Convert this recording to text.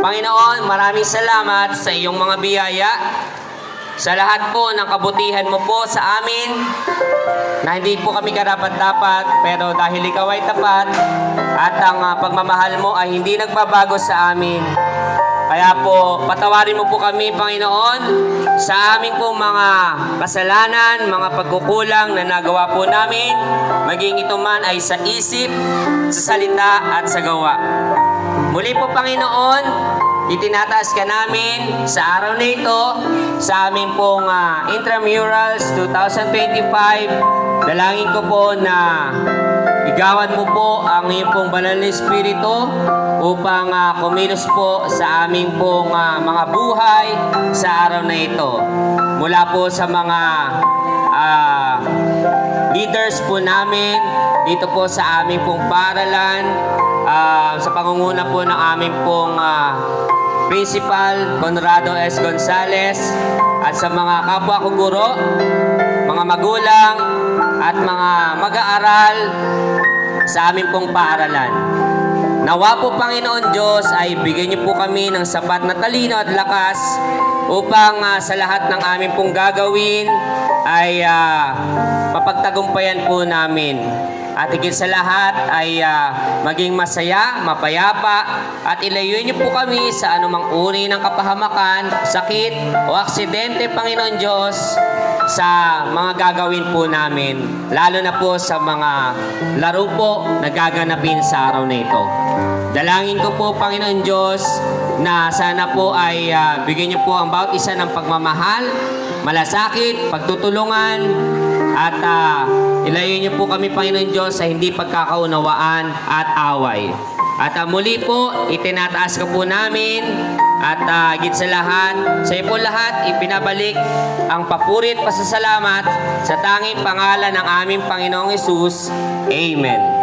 Panginoon, maraming salamat sa iyong mga biyaya, sa lahat po ng kabutihan mo po sa amin, na hindi po kami karapat-dapat, pero dahil ikaw ay tapat, at ang pagmamahal mo ay hindi nagbabago sa amin. Kaya po, patawarin mo po kami, Panginoon, sa aming pong mga kasalanan, mga pagkukulang na nagawa po namin, maging ito man ay sa isip, sa salita at sa gawa. Muli po, Panginoon, itinataas ka namin sa araw na ito, sa aming pong Intramurals 2025. Dalangin ko po na igawan mo po ang iyong pong banal na Espiritu upang kumilos po sa aming pong mga buhay sa araw na ito. Mula po sa mga leaders po namin dito po sa aming pong paaralan, sa pangunguna po ng aming pong Principal Conrado S. Gonzales, at sa mga kapwa ko guro, mga magulang at mga mag-aaral sa aming pong paaralan. Nawa po, Panginoon Diyos, ay bigyan niyo po kami ng sapat na talino at lakas upang sa lahat ng aming pong gagawin ay mapagtagumpayan po namin. At higit sa lahat ay maging masaya, mapayapa, at ilayuin niyo po kami sa anumang uri ng kapahamakan, sakit o aksidente, Panginoon Diyos, sa mga gagawin po namin, lalo na po sa mga laro po na gaganapin sa araw na ito. Dalangin ko po, Panginoon Diyos, na sana po ay bigyan niyo po ang bawat isa ng pagmamahal, malasakit, pagtutulungan, at ilayo niyo po kami, Panginoon Diyos, sa hindi pagkakaunawaan at away. At muli po, itinataas ko po namin at higit sa lahat, sa iyo po lahat, ipinabalik ang papuri at pasasalamat sa tanging pangalan ng aming Panginoong Hesus. Amen.